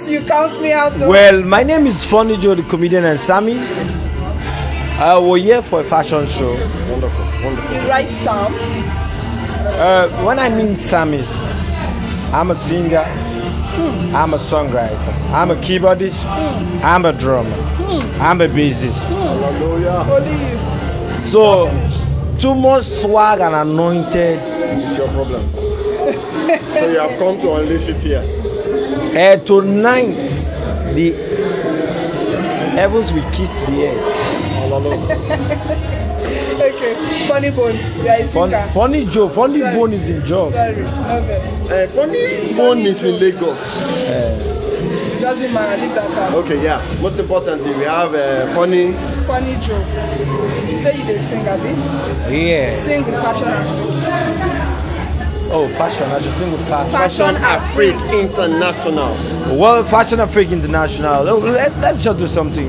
You count me out though. Well, my name is Funny Joe, the comedian and psalmist. We're here for a fashion show. Wonderful, wonderful. You write psalms? When I mean psalmist, I'm a singer, I'm a songwriter, I'm a keyboardist, I'm a drummer, I'm a bassist. Only you. So, too much swag and anointed. It's your problem. So you have come to unleash it here. Tonight, the heavens will kiss the earth. Okay, Funny Bone, you are a singer. Funny Joe, Funny Bone is in Jos. Sorry, okay. Funny Bone is in Lagos. It doesn't matter, leave that part. Okay, yeah. Most importantly, we have Funny Joe. You say you did sing, Abi? Yeah. Sing with Fashion Afrik. Oh, fashion. I should sing with Fashion Afrik International. Well, Fashion Afrik International. Oh, let's just do something.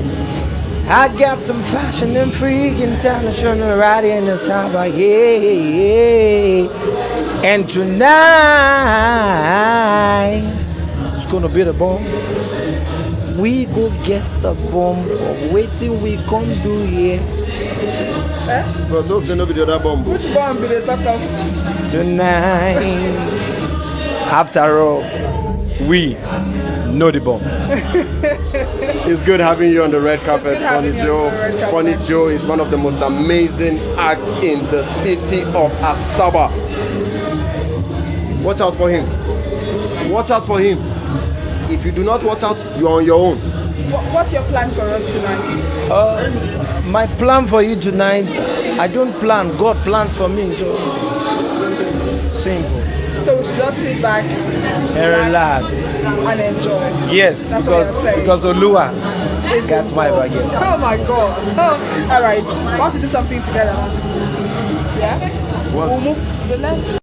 I got some Fashion Afrik International right in the summer, yeah. And tonight, it's gonna be the bomb. We go get the bomb. Wait till we come do here. But so no be the other bomb. Which bomb did they talk of? Tonight, after all, we know the bomb. It's good having you on the red carpet, Funny Joe. Funny Joe is one of the most amazing acts in the city of Asaba. Watch out for him. Watch out for him. If you do not watch out, you're on your own. What's your plan for us tonight? My plan for you tonight, I don't plan. God plans for me, so simple. So we should just sit back and relax and enjoy. Yes, that's what you're saying. Because Olua got my baguette. Oh my God! Oh, all right. Why don't you do something together? Yeah. What? We'll move to the left.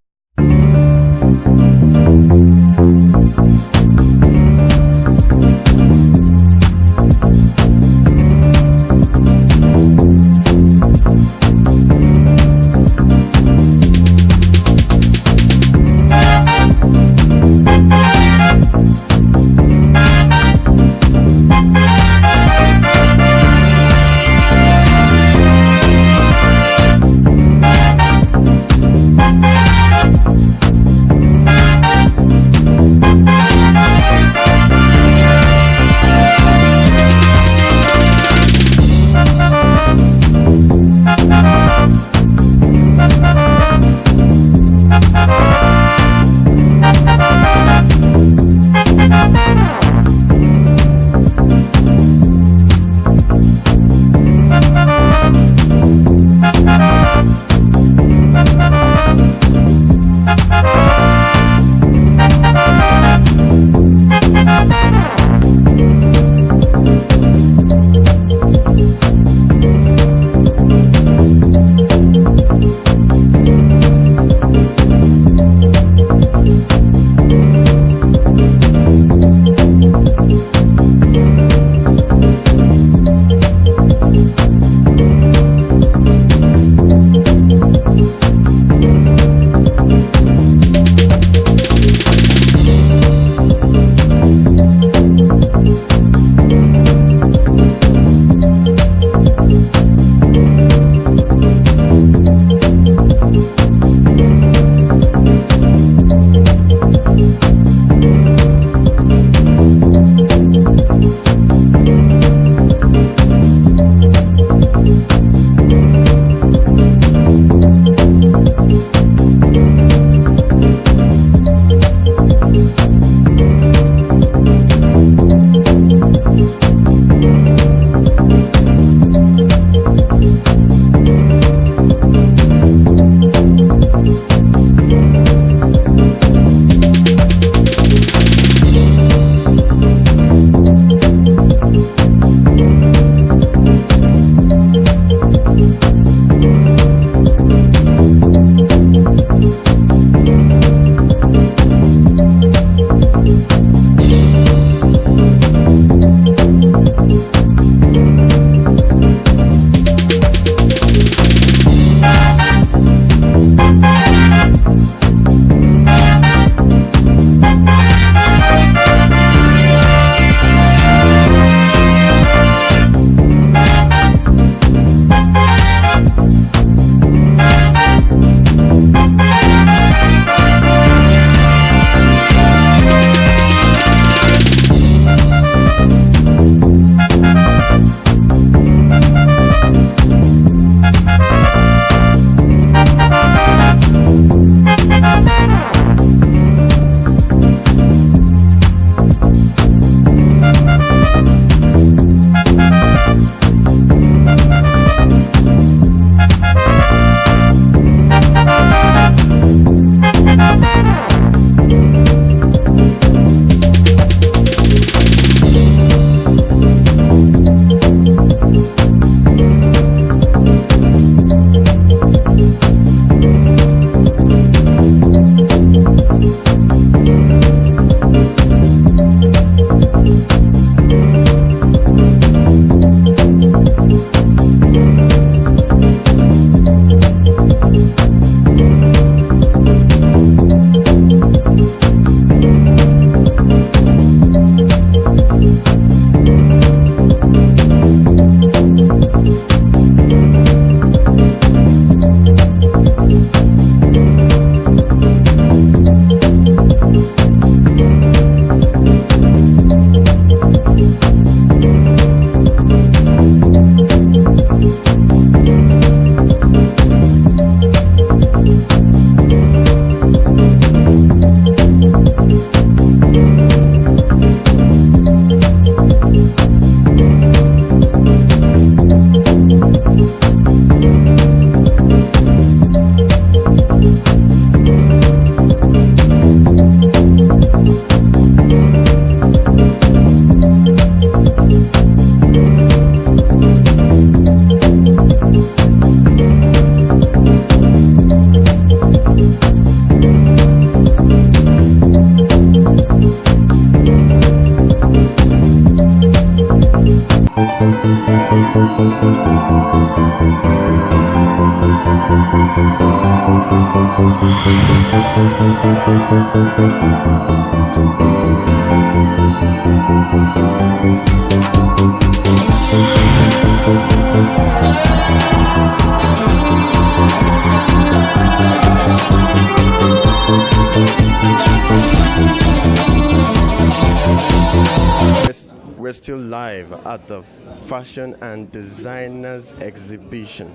We're still live at the Fashion and Designers Exhibition.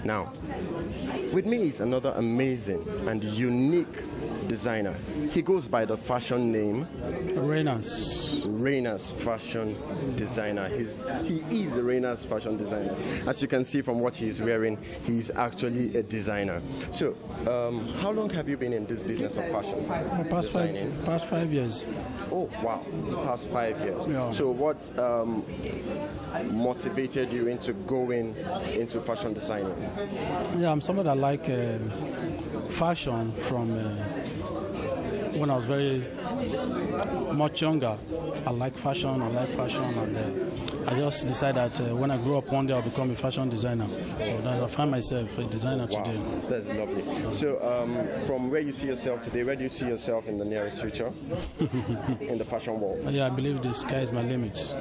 Now, with me is another amazing and unique designer. He goes by the fashion name Reina's fashion designer. He is Reina's fashion designer. As you can see from what he's wearing, he's actually a designer. So, how long have you been in this business of fashion? Past 5 years. Oh wow, past 5 years. Yeah. So what motivated you into going into fashion designing? Yeah, I'm somebody that like fashion from when I was very much younger. I like fashion, and I just decided that when I grow up one day I'll become a fashion designer. So that I find myself a designer today. That's lovely. So from where you see yourself today, where do you see yourself in the nearest future? In the fashion world? Yeah, I believe the sky is my limit.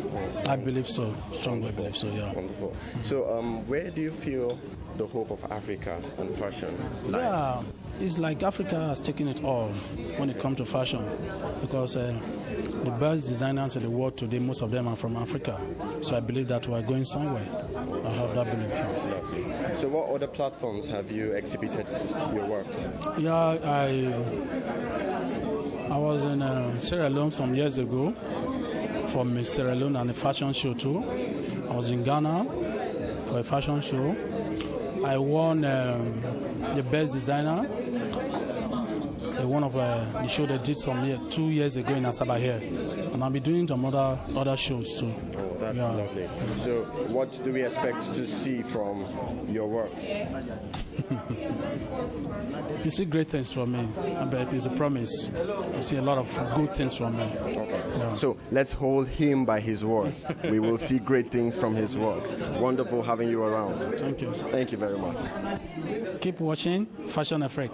I believe so. Strongly believe so, yeah. Wonderful. So where do you feel the hope of Africa and fashion lies? Yeah, it's like Africa has taken it all when it comes to fashion, because the best designers in the world today, most of them are from Africa. So I believe that we are going somewhere. I have that belief. Lovely. So what other platforms have you exhibited your works? Yeah, I was in Sierra Leone some years ago, from Sierra Leone and a fashion show too. I was in Ghana for a fashion show. I won the best designer. One of the show they did 2 years ago in Asaba here, and I'll be doing some other shows too. Oh, that's lovely. So, what do we expect to see from your works? You see great things from me, but it's a promise. You see a lot of good things from me. Okay. Yeah. So let's hold him by his words. We will see great things from his works. Wonderful having you around. Thank you. Thank you very much. Keep watching Fashion Afrik.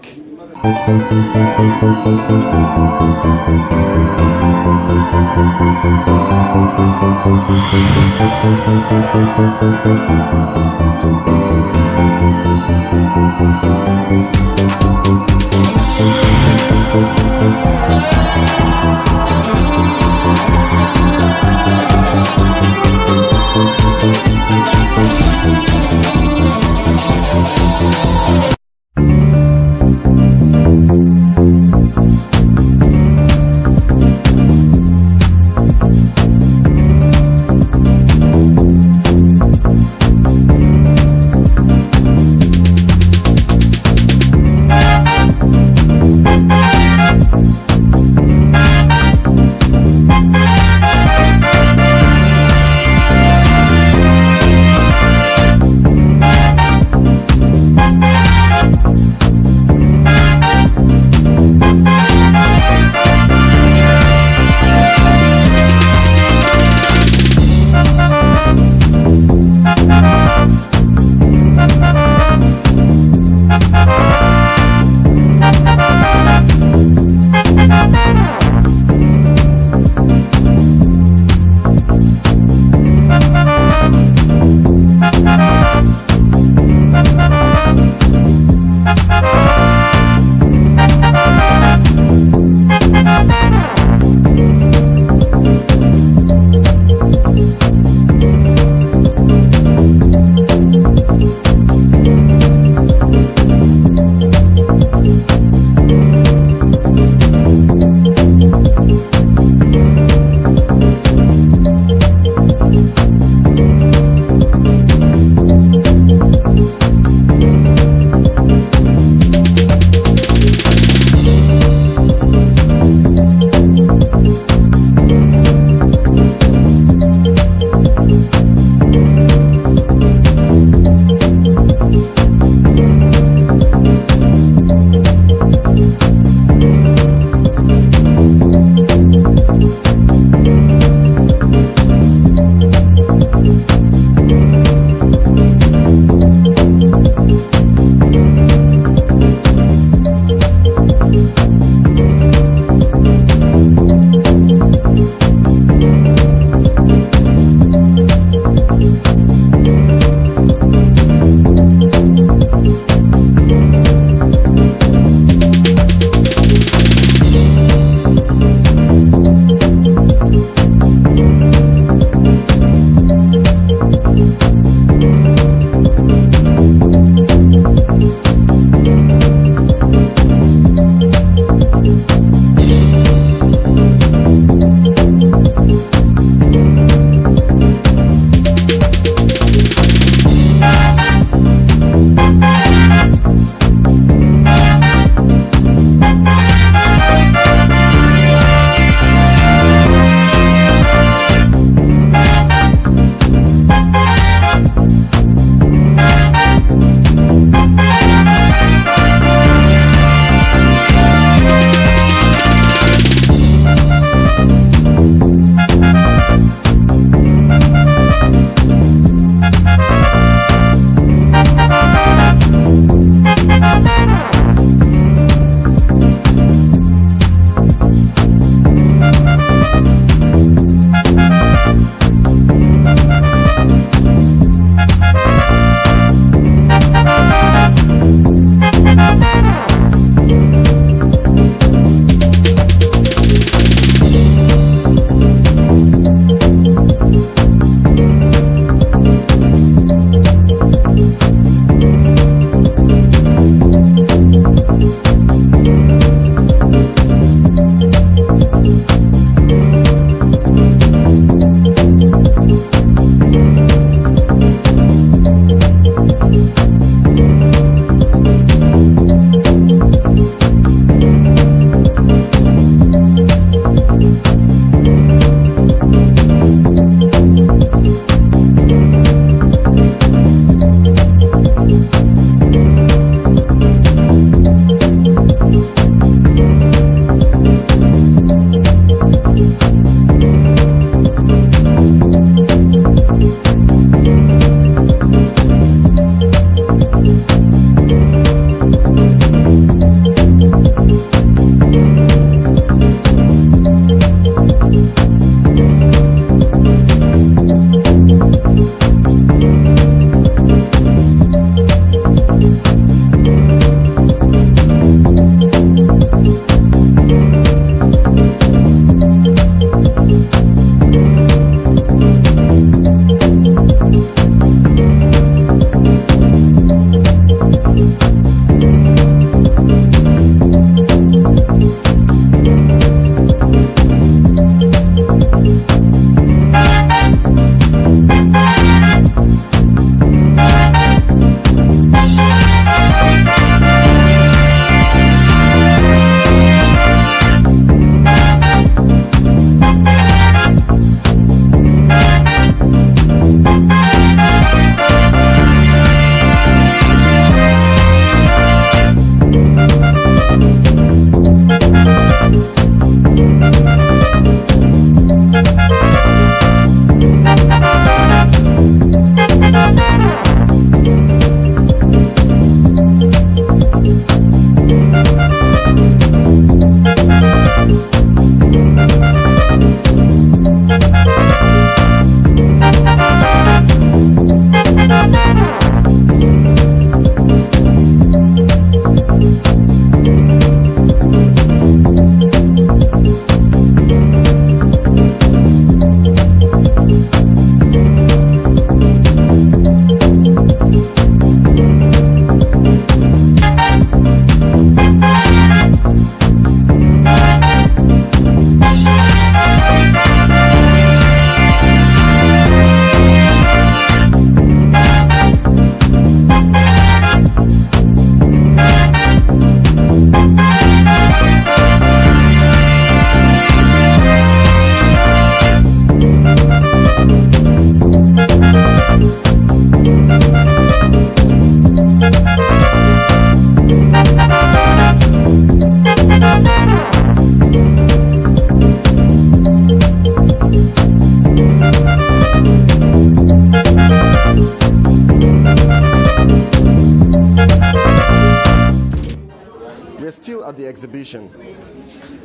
the exhibition.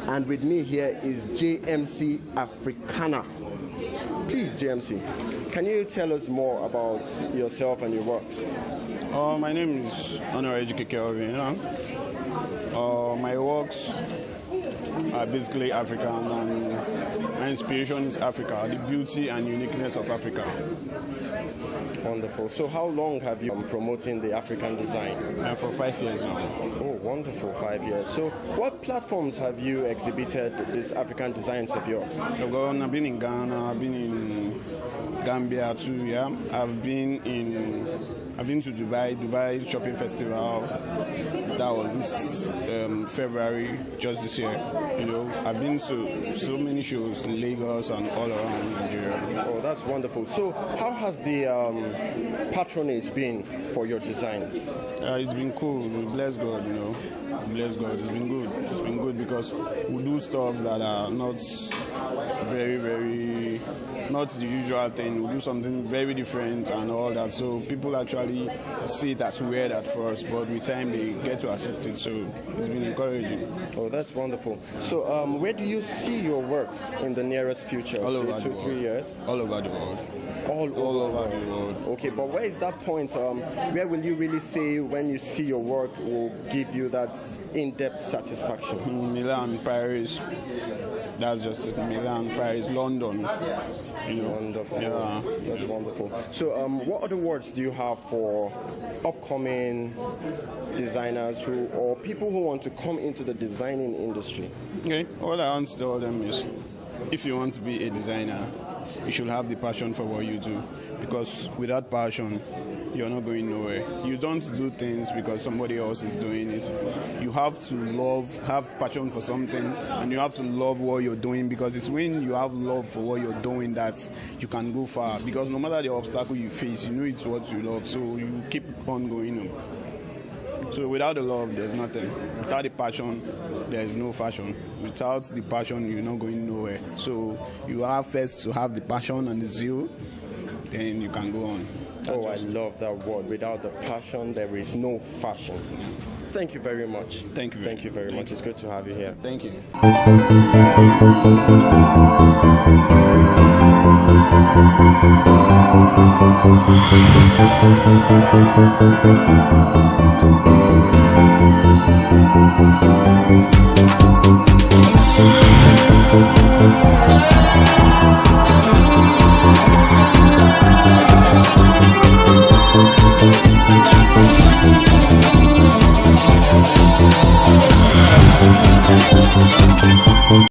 And with me here is JMC Africana. Please, JMC, can you tell us more about yourself and your works? My name is Honorary Kelvin. My works are basically African, and my inspiration is Africa, the beauty and uniqueness of Africa. Wonderful. So how long have you been promoting the African design? For 5 years now. Oh, wonderful, 5 years. So what platforms have you exhibited these African designs of yours? I've been in Ghana, I've been in Gambia too, yeah. I've been to Dubai Shopping Festival. That was this February, just this year. You know, I've been to so many shows in Lagos and all around Nigeria. Oh, that's wonderful. So how has the patronage been for your designs? It's been cool. We bless God, you know. Bless God. It's been good. It's been good because we do stuff that are not very not the usual thing. We do something very different and all that. So people actually see it as weird at first, but with time they get to accept it. So it's been encouraging. Oh, that's wonderful. So where do you see your works in the nearest future? All over say 2-3 years? All over the world. All over the world. Okay, but where is that point? Where will you really say when you see your work will give you that in-depth satisfaction? Milan, Paris. That's just it. Milan, Paris, London. You know. Wonderful. Yeah. That's wonderful. So what other words do you have for upcoming designers or people who want to come into the designing industry? Okay, all I want to tell them is, if you want to be a designer, you should have the passion for what you do, because without passion, you're not going nowhere. You don't do things because somebody else is doing it. You have to have passion for something, and you have to love what you're doing, because it's when you have love for what you're doing that you can go far, because no matter the obstacle you face, you know it's what you love, so you keep on going on. So without the love, there's nothing. Without the passion, there's no fashion. Without the passion, you're not going nowhere. So you have first to have the passion and the zeal, then you can go on. Oh, I love that word. Without the passion, there is no fashion. Thank you very much. Thank you. Thank you very much. It's good to have you here. Thank you. Thank you.